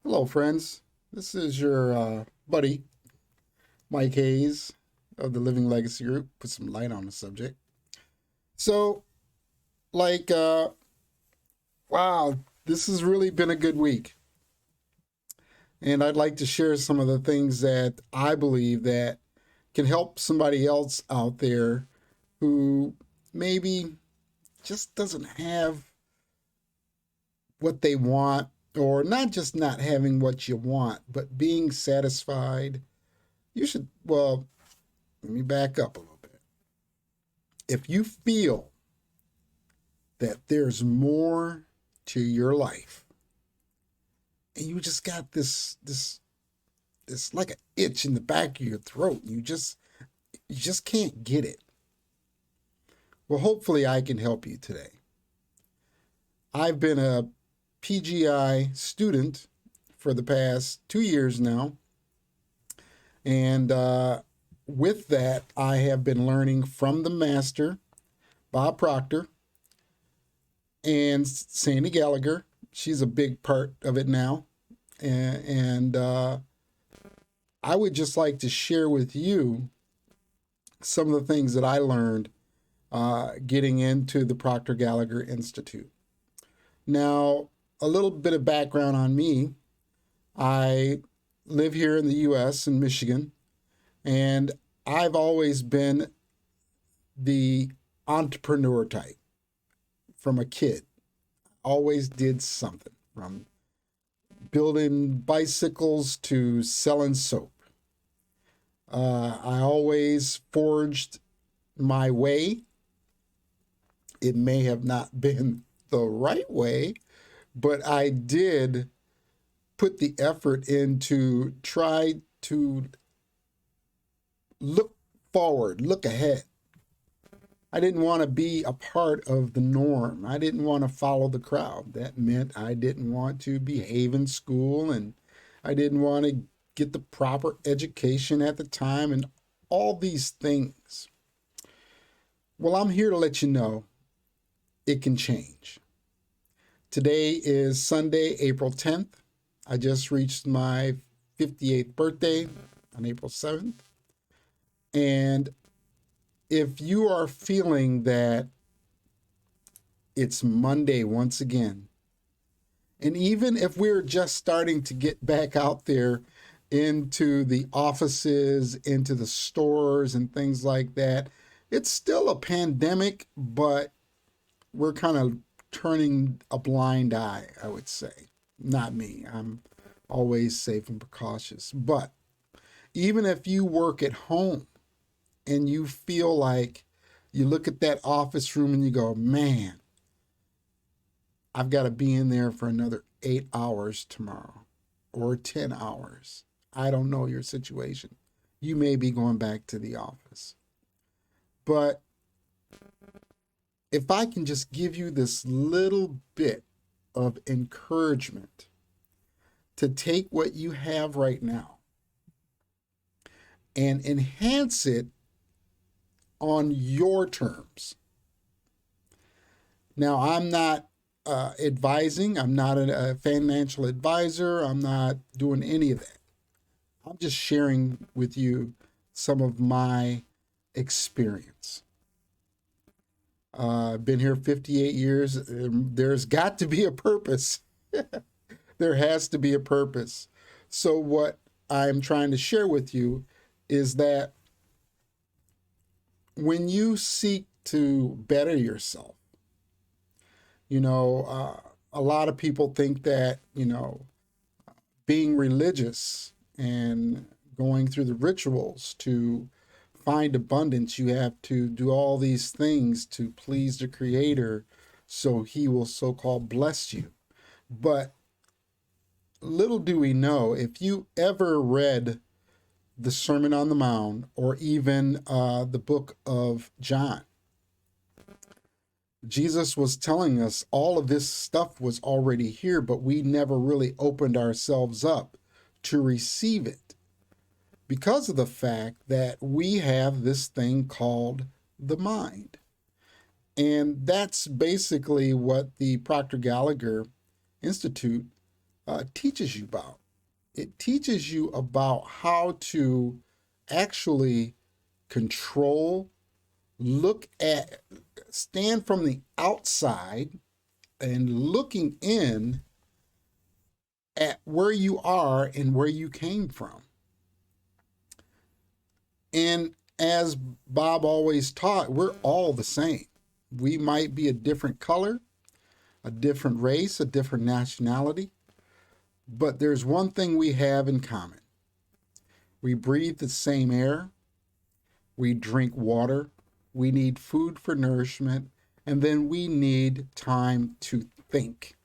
Hello, friends. This is your buddy, Mike Hayes of the Living Legacy Group. Put some light on the subject. So, like, wow, this has really been a good week. And I'd like to share some of the things that I believe that can help somebody else out there who maybe just doesn't have what they want, or not just not having what you want, but being satisfied. Well, let me back up a little bit. If you feel that there's more to your life and you just got this like an itch in the back of your throat, you just can't get it. Well, hopefully I can help you today. I've been a PGI student for the past 2 years now, and with that, I have been learning from the master, Bob Proctor, and Sandy Gallagher. She's a big part of it now. And I would just like to share with you some of the things that I learned getting into the Proctor Gallagher Institute. Now, a little bit of background on me. I live here in the U.S., in Michigan, and I've always been the entrepreneur type from a kid. Always did something from building bicycles to selling soap. I always forged my way. It may have not been the right way, but I did put the effort in to try to look forward, look ahead. I didn't want to be a part of the norm. I didn't want to follow the crowd. That meant I didn't want to behave in school, and I didn't want to get the proper education at the time, and all these things. Well, I'm here to let you know it can change. Today is Sunday, April 10th. I just reached my 58th birthday on April 7th. And if you are feeling that it's Monday once again, and even if we're just starting to get back out there into the offices, into the stores, and things like that, it's still a pandemic, but we're kind of turning a blind eye, I would say. Not me. I'm always safe and precautious. But even if you work at home and you feel like you look at that office room and you go, man, I've got to be in there for another 8 hours tomorrow or 10 hours. I don't know your situation. You may be going back to the office. But if I can just give you this little bit of encouragement to take what you have right now and enhance it on your terms. Now, I'm not advising, I'm not a financial advisor, I'm not doing any of that. I'm just sharing with you some of my experience. I've been here 58 years. There's got to be a purpose. There has to be a purpose. So, what I'm trying to share with you is that when you seek to better yourself, a lot of people think that, being religious and going through the rituals to find abundance, you have to do all these things to please the Creator so He will so called bless you. But little do we know, if you ever read the Sermon on the Mount or even the book of John, Jesus was telling us all of this stuff was already here, but we never really opened ourselves up to receive it because of the fact that we have this thing called the mind. And that's basically what the Proctor Gallagher Institute teaches you about. It teaches you about how to actually control, look at, stand from the outside and looking in at where you are and where you came from. And as Bob always taught, we're all the same. We might be a different color, a different race, a different nationality, but there's one thing we have in common. We breathe the same air, we drink water, we need food for nourishment, and then we need time to think.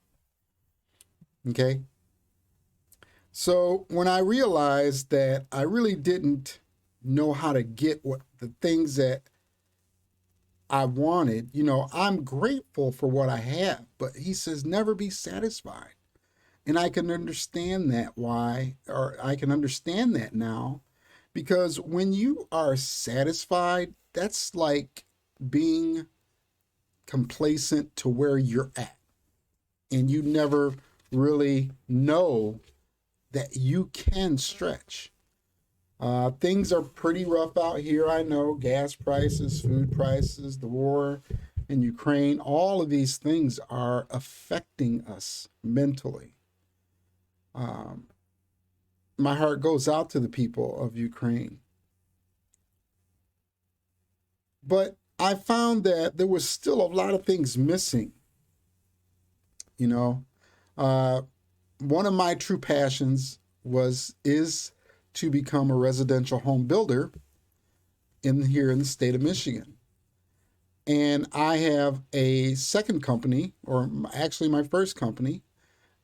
Okay? So when I realized that I really didn't know how to get what the things that I wanted, I'm grateful for what I have, but he says never be satisfied. And I can understand that why, or I can understand that now, because when you are satisfied, that's like being complacent to where you're at. And you never really know that you can stretch. Things are pretty rough out here, I know. Gas prices, food prices, the war in Ukraine, all of these things are affecting us mentally. My heart goes out to the people of Ukraine. But I found that there was still a lot of things missing. One of my true passions is to become a residential home builder here in the state of Michigan. And I have a second company, or actually my first company,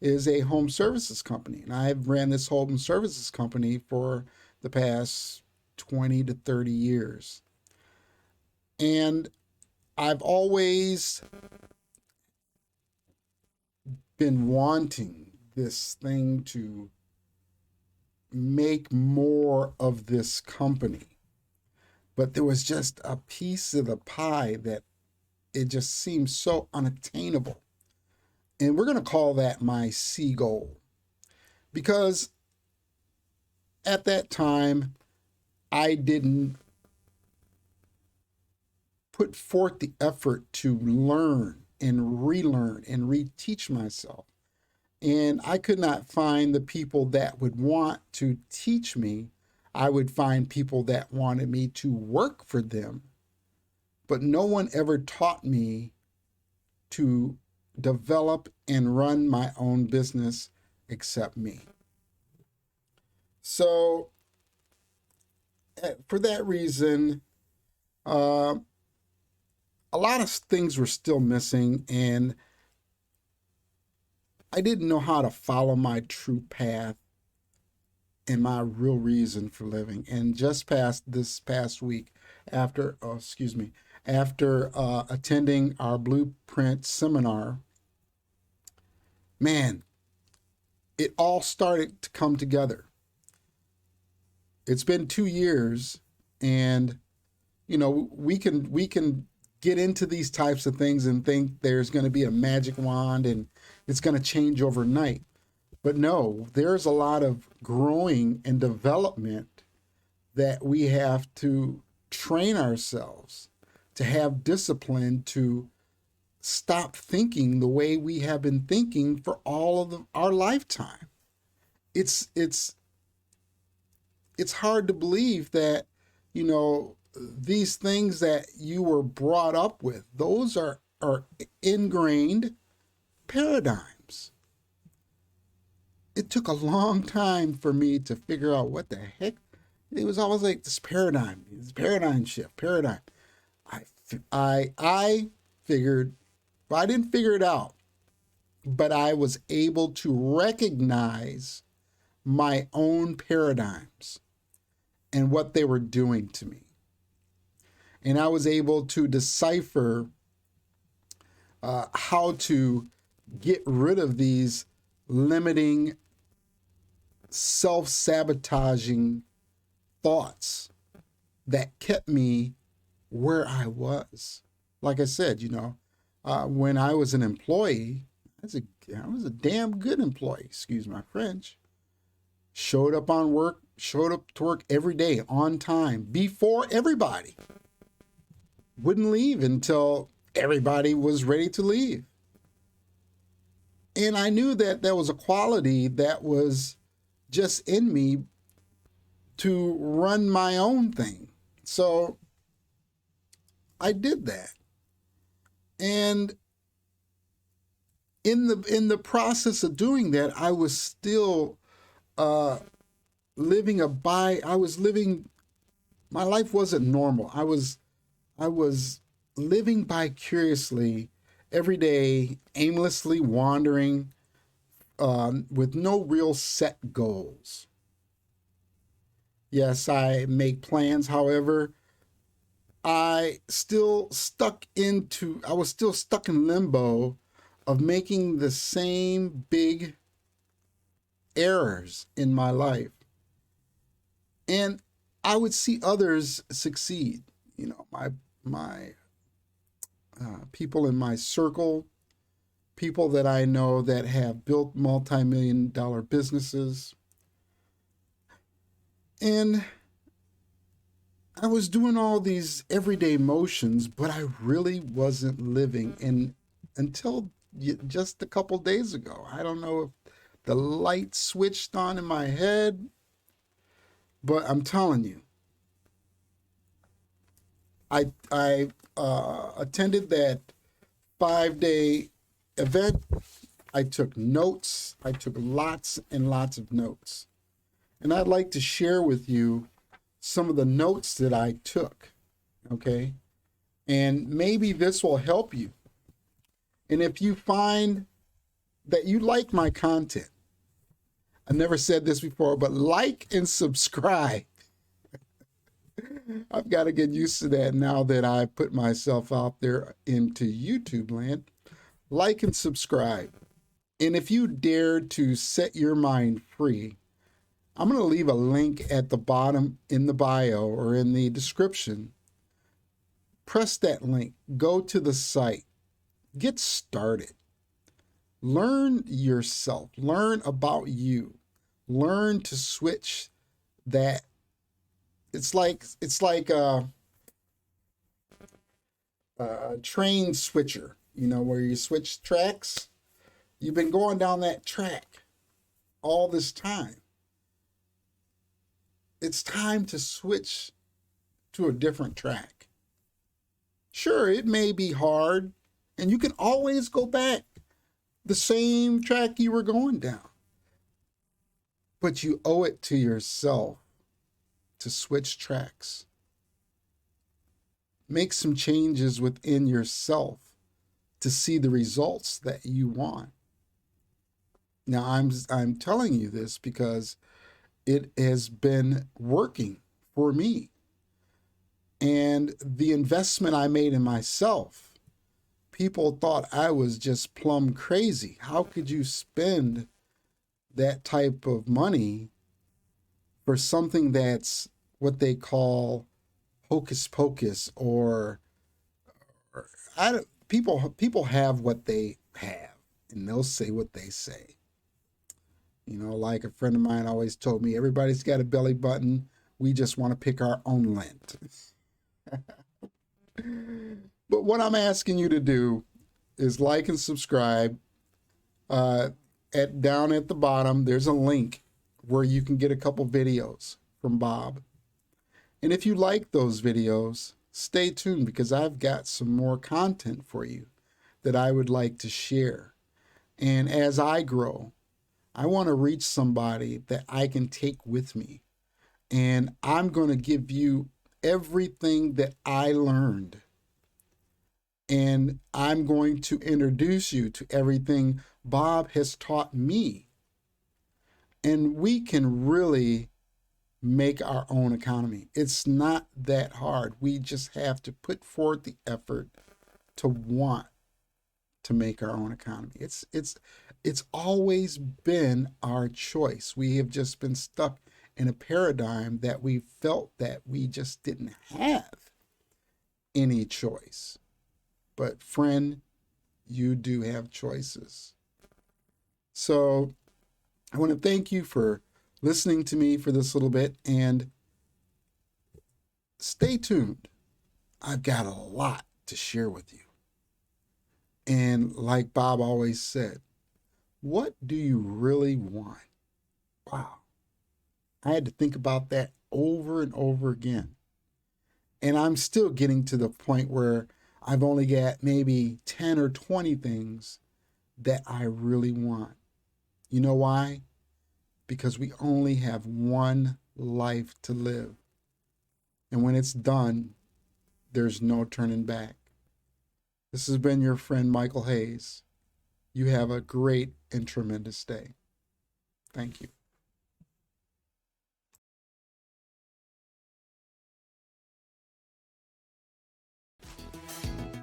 is a home services company. And I've ran this home services company for the past 20 to 30 years. And I've always been wanting this thing to make more of this company. But there was just a piece of the pie that it just seemed so unattainable. And we're going to call that my C goal. Because at that time, I didn't put forth the effort to learn and relearn and reteach myself. And I could not find the people that would want to teach me. I would find people that wanted me to work for them. But no one ever taught me to develop and run my own business except me. So for that reason, a lot of things were still missing, and I didn't know how to follow my true path and my real reason for living. And just this past week, after attending our Blueprint seminar, man, it all started to come together. It's been 2 years, and we can get into these types of things and think there's going to be a magic wand and it's going to change overnight. But no, there's a lot of growing and development that we have to train ourselves to have discipline, to stop thinking the way we have been thinking for all of our lifetime. It's hard to believe that, these things that you were brought up with, those are ingrained paradigms. It took a long time for me to figure out what the heck. It was always like this paradigm shift. I figured, well, I didn't figure it out, but I was able to recognize my own paradigms and what they were doing to me. And I was able to decipher how to get rid of these limiting, self-sabotaging thoughts that kept me where I was. Like I said, when I was an employee, I was a damn good employee, excuse my French. Showed up on work, showed up to work every day on time before everybody. Wouldn't leave until everybody was ready to leave. And I knew that there was a quality that was just in me to run my own thing. So I did that. And in the process of doing that, I was still living I was living, my life wasn't normal. I was living vicariously every day, aimlessly wandering, with no real set goals. Yes, I make plans. However, I was still stuck in limbo of making the same big errors in my life. And I would see others succeed. My people in my circle, people that I know that have built multi-million-dollar businesses. And I was doing all these everyday motions, but I really wasn't living. And until just a couple days ago, I don't know if the light switched on in my head, but I'm telling you, I attended that 5 day event. I took notes. I took lots and lots of notes. And I'd like to share with you some of the notes that I took. Okay. And maybe this will help you. And if you find that you like my content, I never said this before, but like and subscribe. I've got to get used to that now that I put myself out there into YouTube land. Like and subscribe. And if you dare to set your mind free, I'm going to leave a link at the bottom in the bio or in the description. Press that link. Go to the site. Get started. Learn yourself. Learn about you. Learn to switch that. It's like a train switcher, where you switch tracks. You've been going down that track all this time. It's time to switch to a different track. Sure, it may be hard, and you can always go back the same track you were going down. But you owe it to yourself to switch tracks. Make some changes within yourself to see the results that you want. Now, I'm telling you this because it has been working for me. And the investment I made in myself, people thought I was just plumb crazy. How could you spend that type of money for something that's what they call hocus pocus, or people have what they have, and they'll say what they say. Like a friend of mine always told me, everybody's got a belly button. We just want to pick our own lint. But what I'm asking you to do is like and subscribe. Down at the bottom, there's a link where you can get a couple videos from Bob. And if you like those videos, stay tuned, because I've got some more content for you that I would like to share. And as I grow, I want to reach somebody that I can take with me. And I'm going to give you everything that I learned. And I'm going to introduce you to everything Bob has taught me. And we can really make our own economy. It's not that hard. We just have to put forth the effort to want to make our own economy. It's always been our choice. We have just been stuck in a paradigm that we felt that we just didn't have any choice. But friend, you do have choices. So I want to thank you for listening to me for this little bit, and stay tuned. I've got a lot to share with you. And like Bob always said, what do you really want? Wow. I had to think about that over and over again. And I'm still getting to the point where I've only got maybe 10 or 20 things that I really want. You know why? Because we only have one life to live. And when it's done, there's no turning back. This has been your friend Michael Hayes. You have a great and tremendous day. Thank you.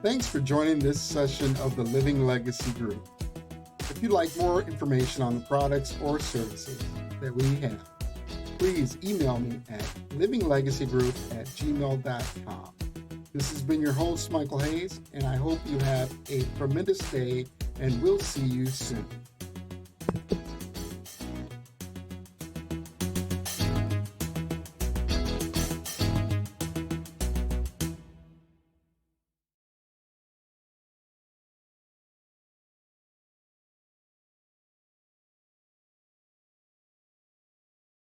Thanks for joining this session of the Living Legacy Group. If you'd like more information on the products or services that we have, please email me at livinglegacygroup@gmail.com. This has been your host, Michael Hayes, and I hope you have a tremendous day, and we'll see you soon.